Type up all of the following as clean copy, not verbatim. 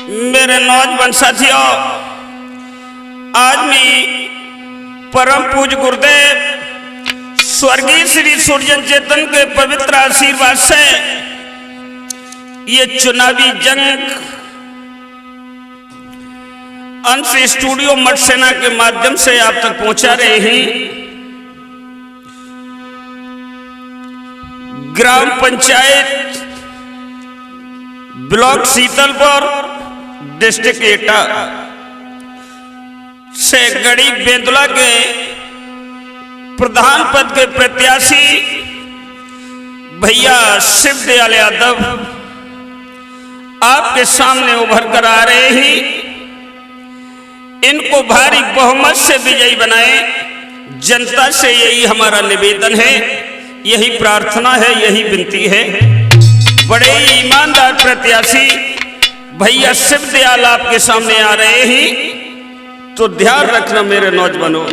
मेरे नौजवान साथियों, आज मैं परम पूज्य गुरुदेव स्वर्गीय श्री सूर्य चेतन के पवित्र आशीर्वाद से ये चुनावी जंग अंश स्टूडियो मठ सेना के माध्यम से आप तक पहुंचा रहे हैं। ग्राम पंचायत ब्लॉक शीतलपुर डिस्ट्रिक्ट एटा से गड़ी बेंदुला के प्रधान पद के प्रत्याशी भैया शिवदयाल यादव आपके सामने उभर कर आ रहे हैं। इनको भारी बहुमत से विजयी बनाए, जनता से यही हमारा निवेदन है, यही प्रार्थना है, यही विनती है। बड़े ईमानदार प्रत्याशी भैया शिवदयाल आपके सामने आ रहे हैं, तो ध्यान रखना मेरे नौजवानों।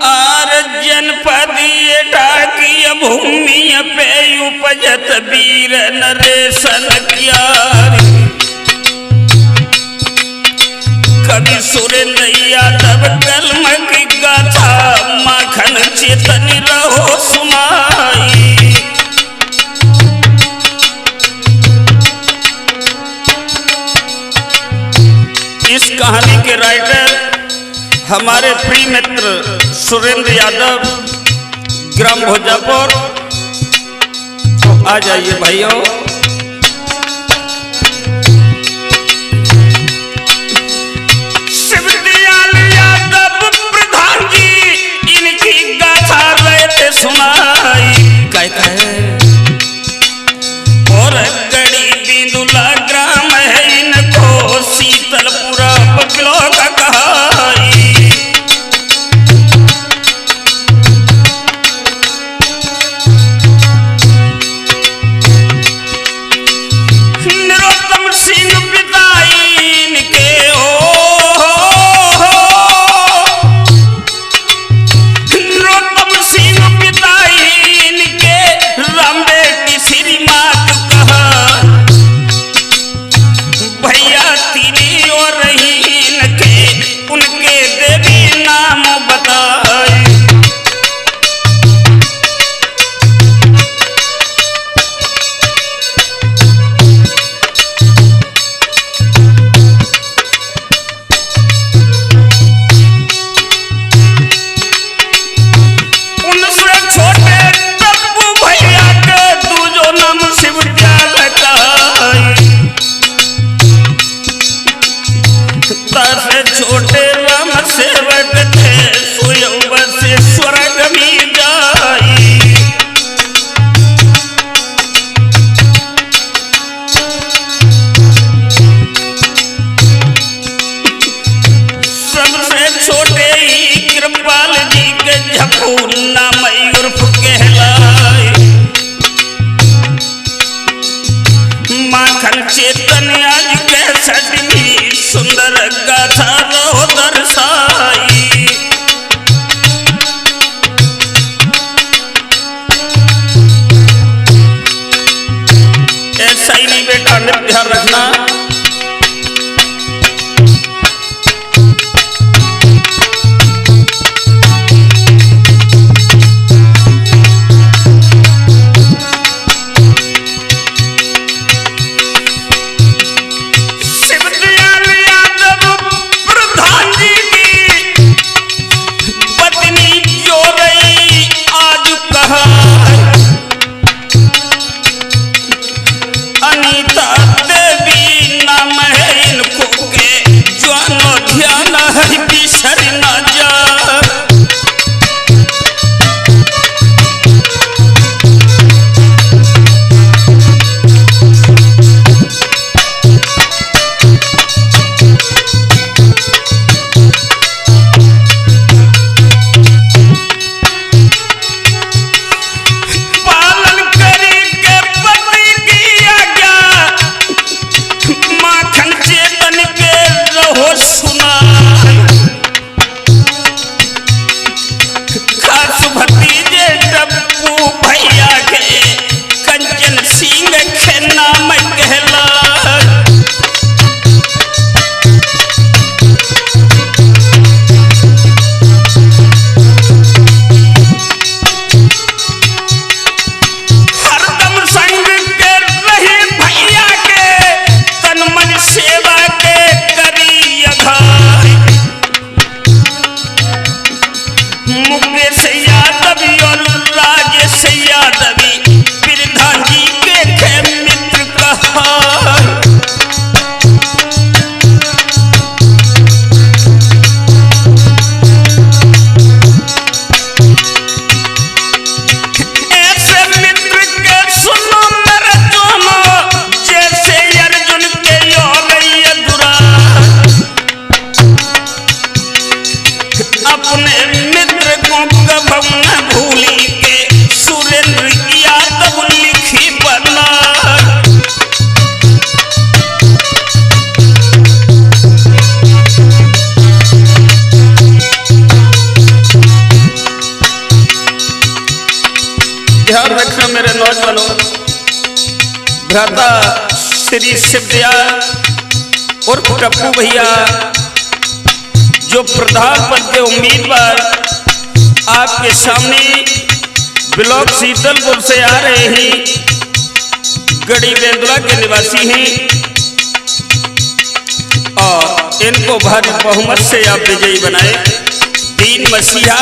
आर जनपद एटा की भूमि पे उपजत वीर नरेशन क्यारी, कवि सुरेंद्र यादव कलम की गाथा माखन चेतन रहो सुनाई। इस कहानी के राइटर हमारे प्रिय मित्र सुरेंद्र यादव ग्राम भोजापुर। तो आ जाइए भाइयों। सुनाई और गड़ी बेंदुला ग्राम है, इनको शीतलपुरा ब्लॉक कहाई। नरोत्तम सिंह पिता इनके छोटे राम सेवक थे, सुयंवर से स्वर्ग में जाई। सबसे छोटे ही कृपाल जी के झपूना मयूर कहलाए। माखन चेतन आज के सदमी सुंदर गाथा रो दर्शाई। ऐसा ही नहीं बेटा, ध्यान रखना। अनीता देवी ध्यान रखना मेरे नौजवानों, भ्राता श्री शिवदयाल और टप्पू भैया जो प्रधान पद के उम्मीदवार आपके सामने ब्लॉक शीतलपुर से आ रहे हैं, गढ़ी बेंदुला के निवासी हैं और इनको भारी बहुमत से आप विजयी बनाए। 3 मसीहा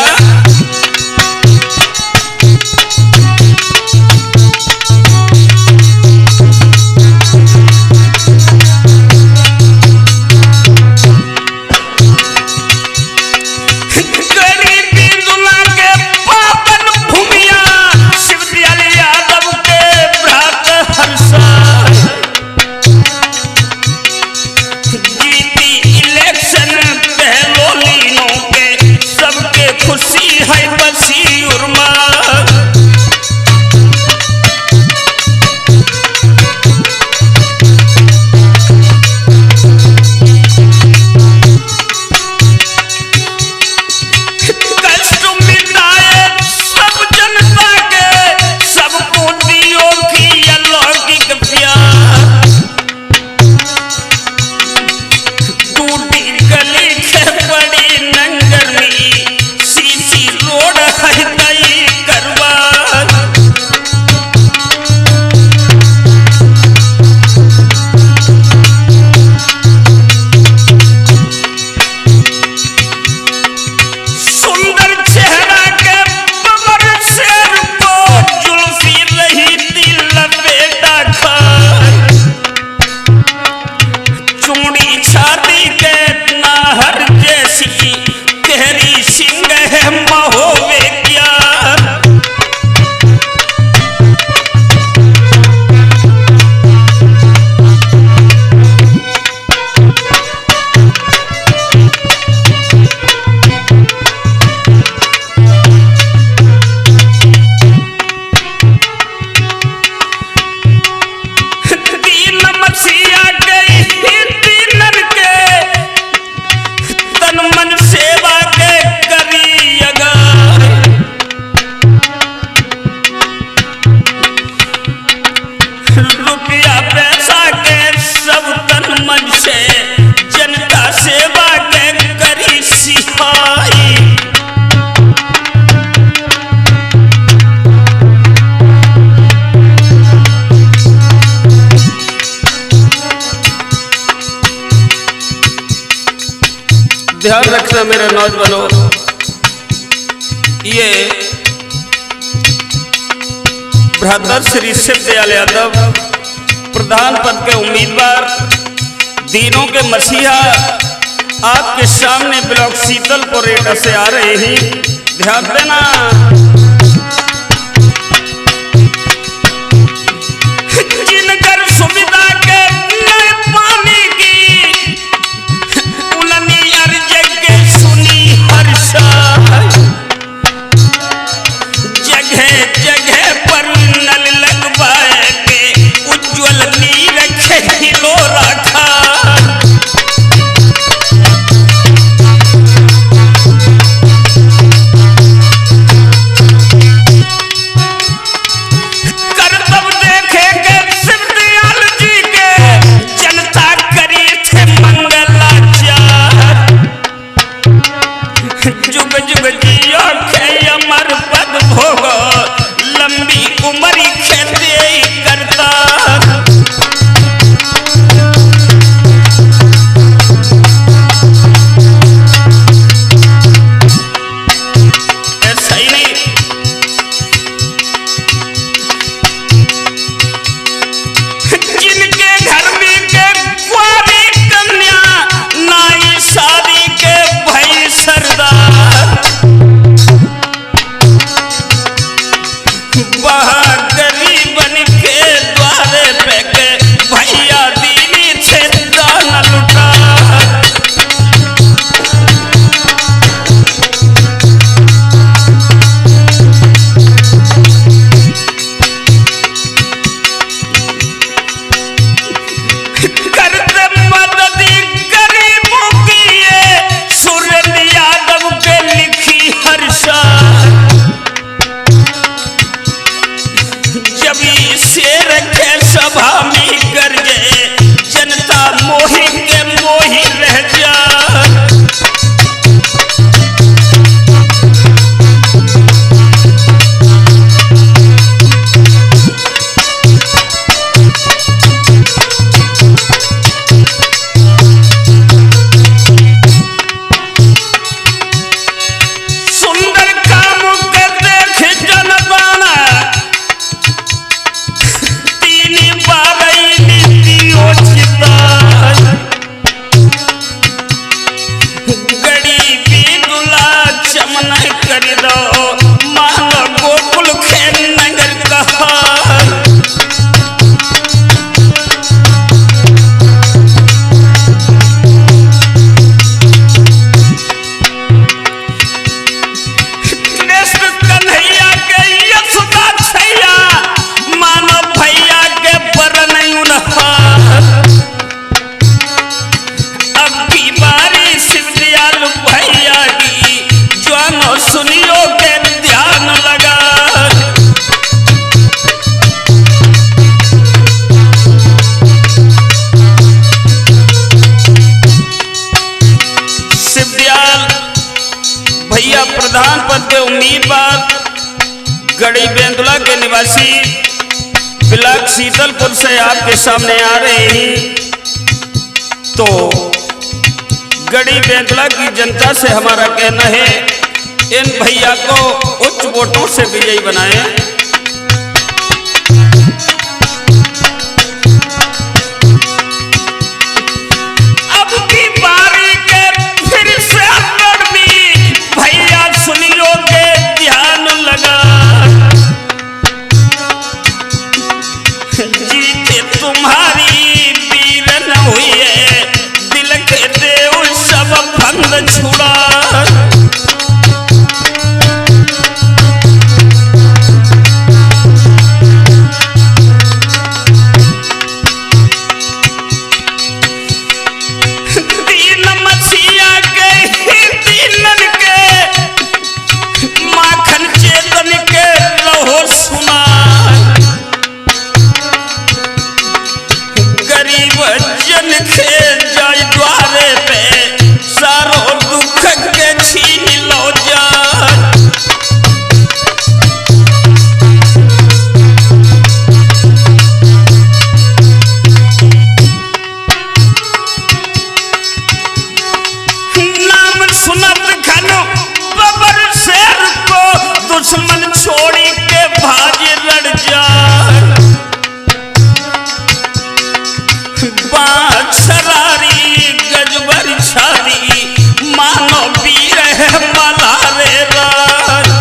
ध्यान रखना मेरे नौजवानों, ये भ्राता श्री शिवदयाल यादव प्रधान पद के उम्मीदवार, दिनों के मसीहा आपके सामने ब्लॉक शीतलपुर एटा से आ रहे हैं। ध्यान देना, जिनकर सुविधा के नए पानी की उन्होंने अर्ज सुनी हर्षा, जगह जगह पर नल लगवाए के उज्ज्वल नी रखे लो रखा। शेर के सभा में गरजे जनता मोही के मोही रह जा। प्रधान पद के उम्मीदवार गड़ी बेंदुला के निवासी ब्लॉक शीतलपुर से आपके सामने आ रहे हैं। तो गड़ी बेंदुला की जनता से हमारा कहना है, इन भैया को उच्च वोटों से विजयी बनाएं। दुश्मन छोड़ी के भाज लड़ जा, बाछरारी गजबर छारी मानो वीर है मलारे राज।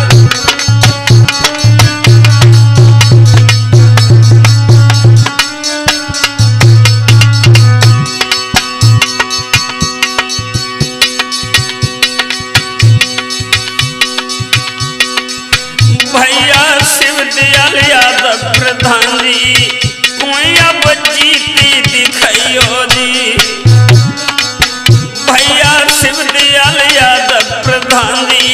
भैया शिवदयाल यादव प्रधान जी कोई अब जीती दिखाइयो जी। भैया शिवदयाल यादव प्रधान जी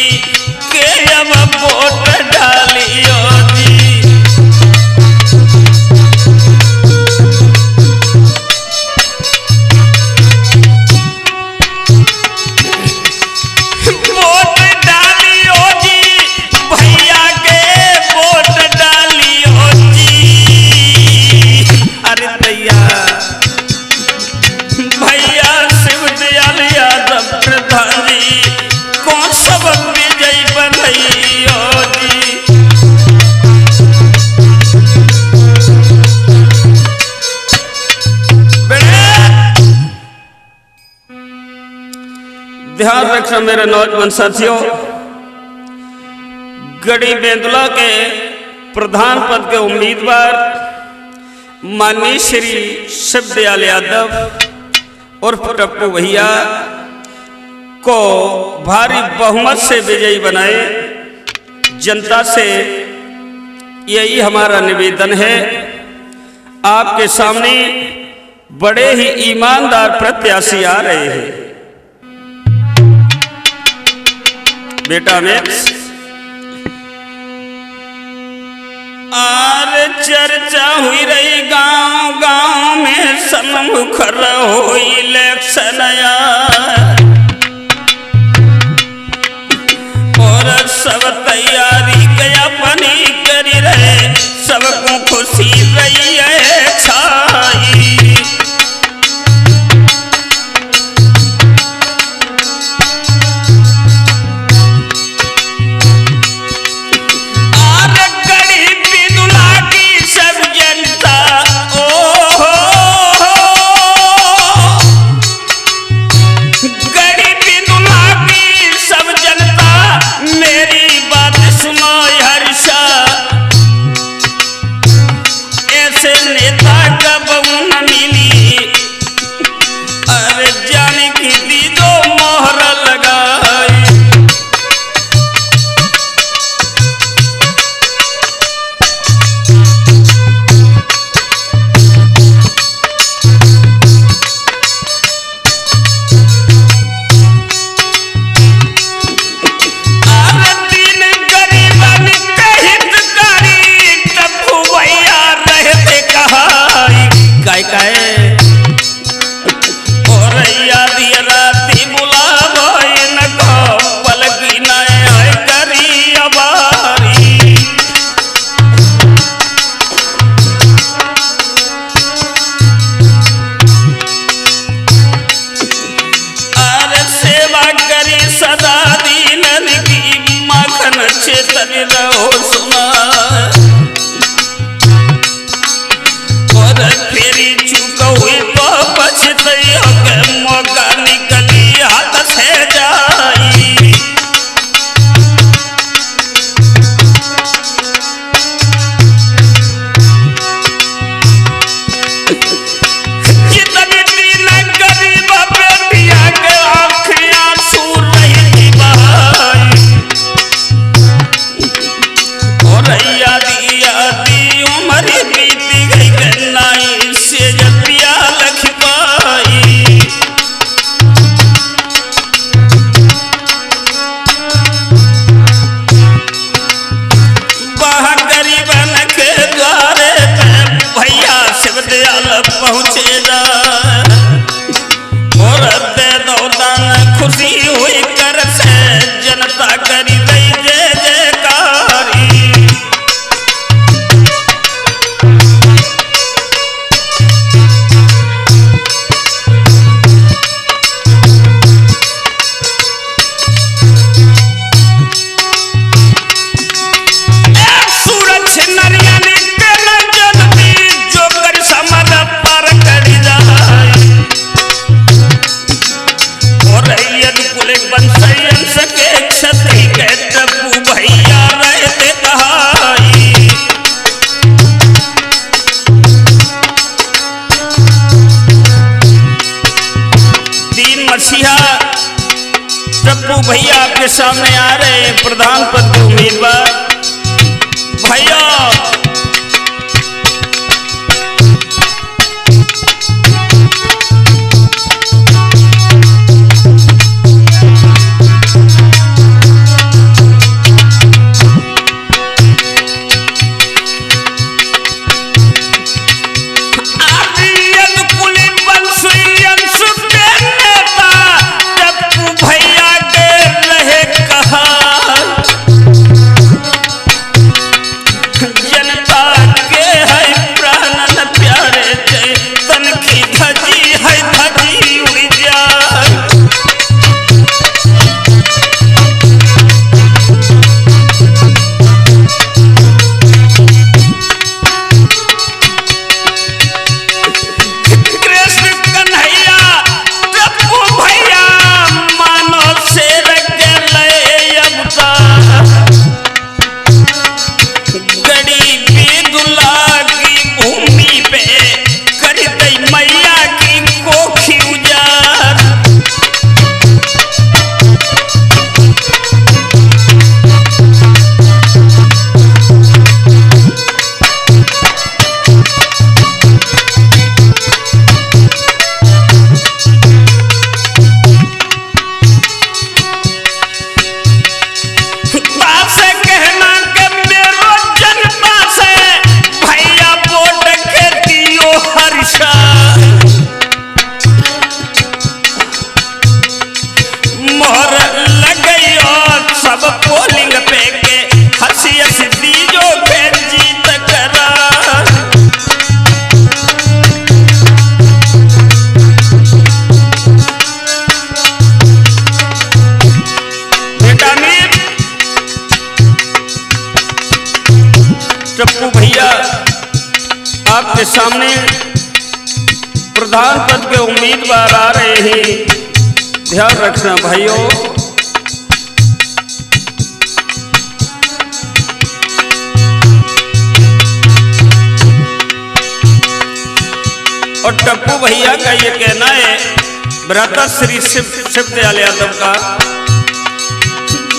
के अब वोट डालियो जी। वोट डालियो जी भैया के वोट डालियो जी। अरे भैया शिवदयाल यादव प्रधान जी कौन सब विजयी बनइयो जी। ध्यान रखना मेरे नौजवान साथियों, गड़ी बेंदुला के प्रधान पद के उम्मीदवार माननीय श्री शिवदयाल यादव उर्फ टप्पू भैया को भारी बहुमत से विजयी बनाए। जनता से यही हमारा निवेदन है। आपके सामने बड़े ही ईमानदार प्रत्याशी आ रहे हैं। बेटा में आर चर्चा हुई रही गांव गांव में सम्मुख रहो इलेक्शन और सब तैयारी गया अपनी करी रहे सबको खुशी रही है छाई चेतन रहो सुना और फेरी चुक हुई तो पछतई के मौका निकली हाथ से जाई जितनी दिन गरीब बेटिया के आँखियाँ सूर रही बहाई आदि उम्र बीती गई गन्नाई से जपिया लख पाई वहाँ गरीबन के द्वारे भैया शिव दयाल पहुँचेगा और दे दो दान खुशी हुई कर से जनता करी गई जय जयकारी टप्पू भैया आपके सामने आ रहे हैं प्रधान पद के उम्मीदवार भैया आपके सामने प्रधान पद के उम्मीदवार आ रहे हैं। ध्यान रखना भाइयों। और टप्पू भैया का ये कहना है, भ्राता श्री शिवदयाल यादव का,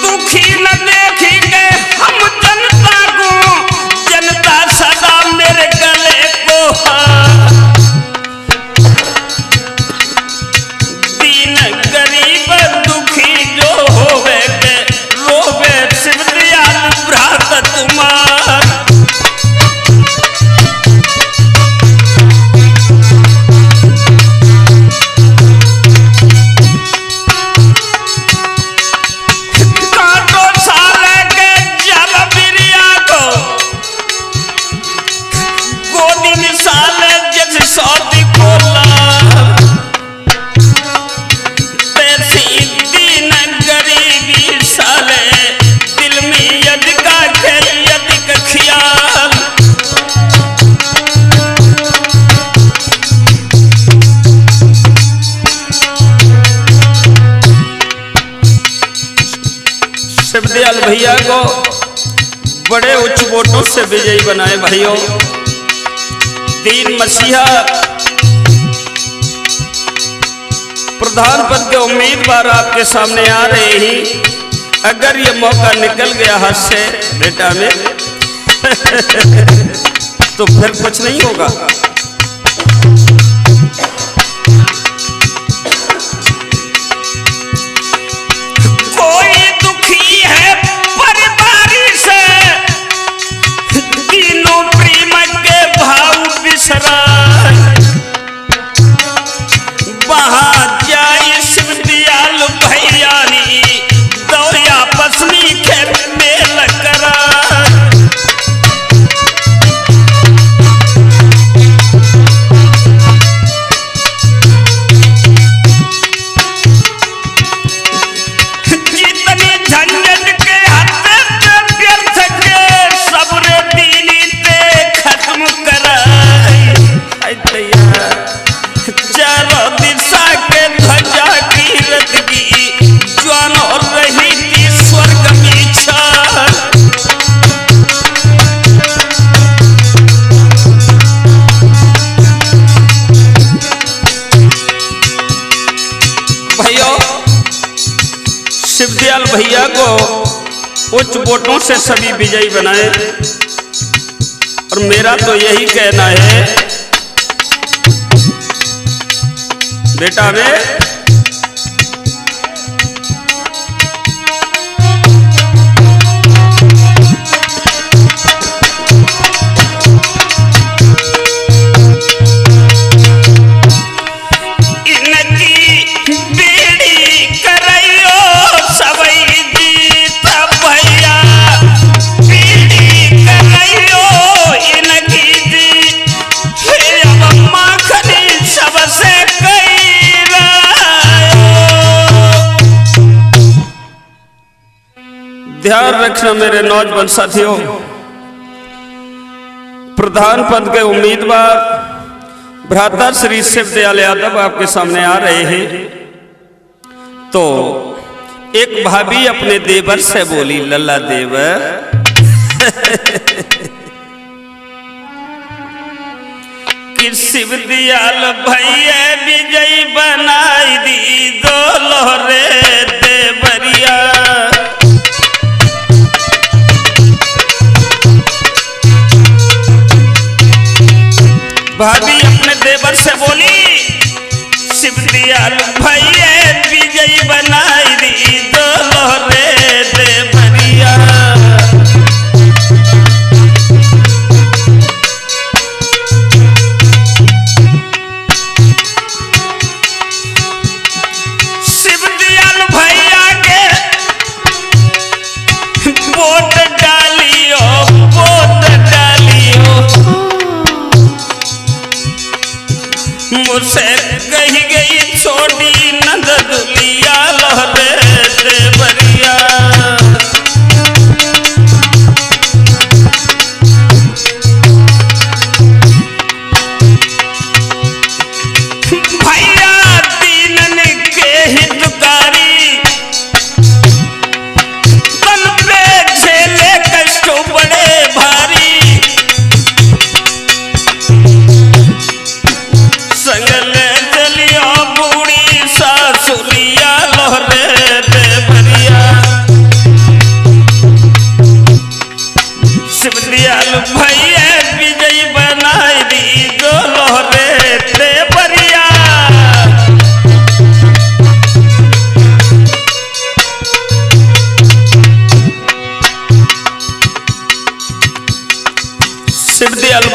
दुखी न देखेंगे हम जनता को, जनता सदा मेरे गले को दीन गरीब दुखी जो होवे के रोवे शिवदयाल भ्राता तुम्हार। शिवदयाल भैया को बड़े उच्च वोटों से विजयी बनाए भाइयों। तीन मसीहा प्रधान पद के उम्मीदवार आपके सामने आ रहे हैं। अगर ये मौका निकल गया हाथ से बेटा में तो फिर कुछ नहीं होगा। शिवदयाल भैया को उच्च वोटों से सभी विजयी बनाए। और मेरा तो यही कहना है बेटा में ध्यान रखना मेरे नौजवान साथियों। प्रधान पद के उम्मीदवार भ्राता श्री शिवदयाल यादव आपके सामने आ रहे हैं। तो एक भाभी अपने देवर से बोली, लल्ला देवर कि शिवदयाल भैया विजयी बनाई दी दो लोरे देवरिया। भाभी अपने देवर से बोली, शिवदयाल भैया विजयी बनाई दी दो लोरे देवरिया। शिवदयाल भैया के वोट डालियो, वोट डालियो। मुझसे कही गई छोटी नंद दुलिया लोरे देवरिया।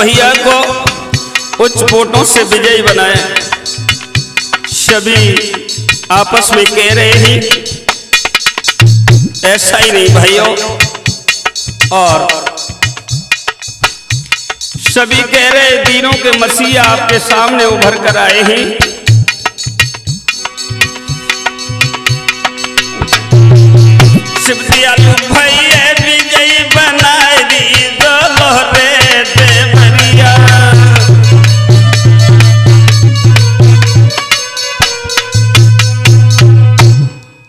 भैया को उच्च वोटों से विजयी बनाए। सभी आपस में कह रहे हैं ऐसा ही नहीं भाइयों, और सभी कह रहे दीनों के मसीहा आपके सामने उभर कर आए हैं। शिव दयालु भैया विजयी बनाए दी दोहरे देवरिया।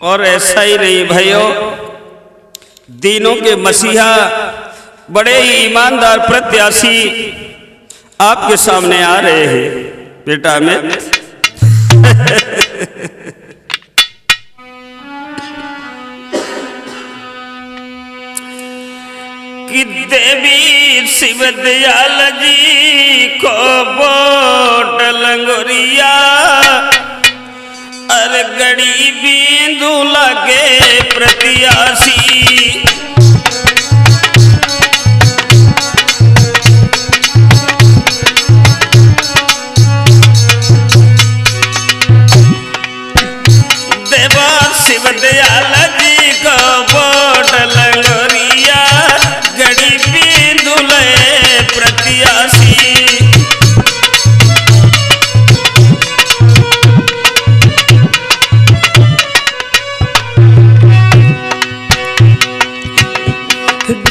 और ऐसा ही नहीं भाइयों, दीनों के मसीहा बड़े ही ईमानदार प्रत्याशी आपके सामने आ रहे हैं बेटा में। कि देवी शिव दयाल जी को वोट लंगोरिया, अरे गड़ी बिंदु लगे प्रत्याशी। देवा शिव दयाल जी को वोट लंगोरिया, गड़ी बिंदु लगे प्रत्याशी।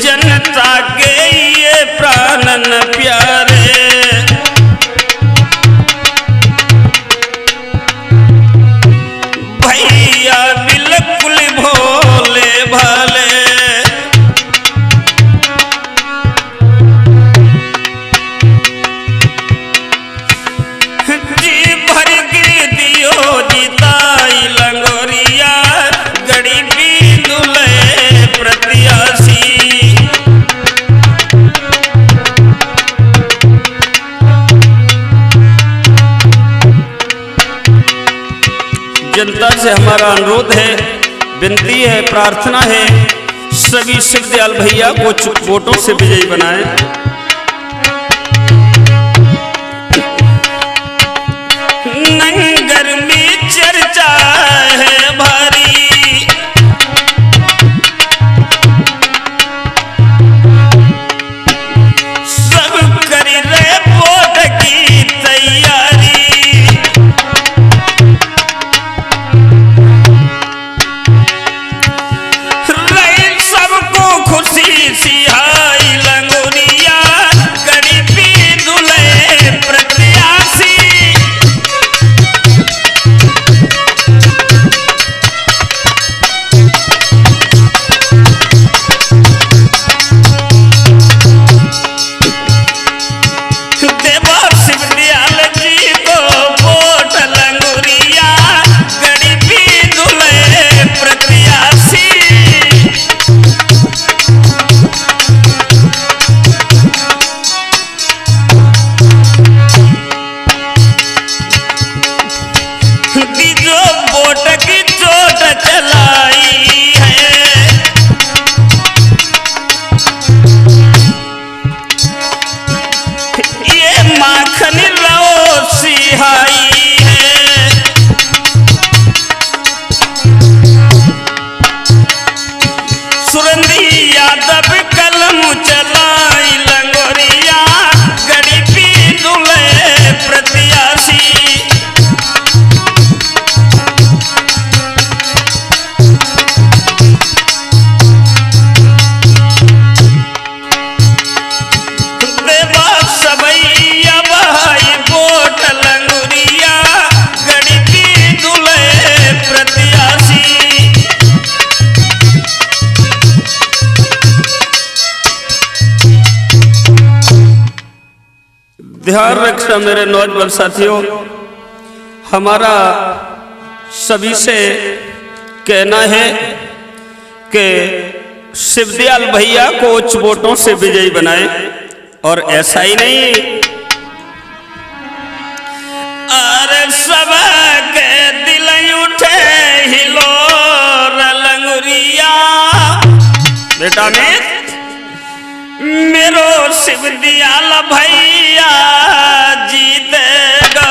जनता के ये प्राणन प्यारे, भैया बिल्कुल भोले भाले। जी भर के दियो जीताई लंगोरिया, गड़ी बिंदु लगे प्रत्याशी। जनता से हमारा अनुरोध है, विनती है, प्रार्थना है, सभी शिव दयाल भैया को वोटों से विजयी बनाएं। नंगर में चर्चा है भारी, सब कर रहे वोट की तैयारी। खुशी सिहाई लंगोरिया, गड़ी बिंदु लगे प्रत्याशी। देवा शिव दयाल जी को वोट लंगोरिया, गड़ी बिंदु लगे प्रत्याशी। जो वोट की चोट चलाई है, ये माखन लो सिहाई है। सुरंदी यादव कलम चलाई लंगोरिया, गड़ी बिंदु लगे प्रत्याशी। ध्यान रखना मेरे नौजवान साथियों, हमारा सभी से कहना है कि शिव दयाल भैया को उच्च वोटों से विजयी बनाए। और ऐसा ही नहीं, अरे सब के दिल उठे हिलोर लंगुरिया। बेटा में मेरो शिव दयाल भैया जीतेगा।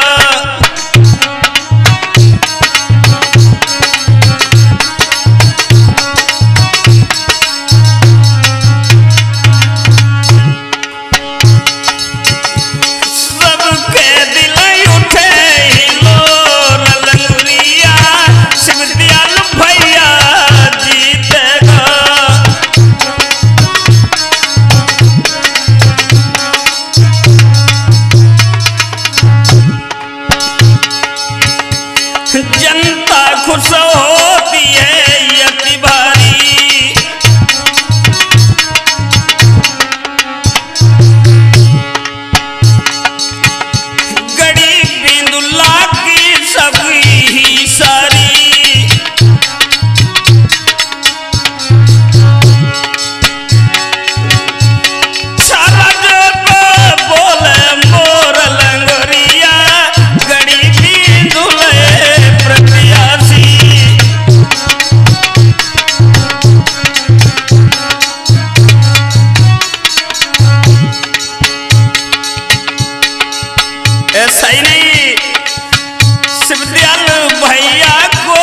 सबके दिल उठे हिलोर लंगुरिया, शिव दयाल भैया जीतेगा। जनता खुश होती है यति भारी, गरीबी दुल्ला की सभी ही सारी। सारा जग बोले मोर लंगोरिया, गरीबी दुल्हे प्रत्याशी। ऐसा ही नहीं, शिव दयाल भैया को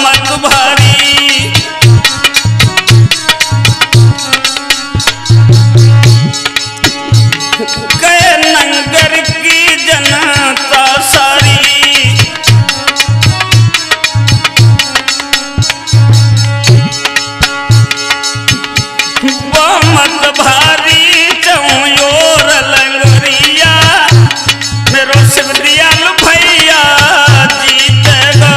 मत भारी। गए नंगर की जनता सारी, मत भारी चौयोर लंगरिया, मेरो शिव दयाल भैया जीतेगा।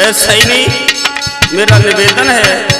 ऐसा ही नहीं, मेरा निवेदन है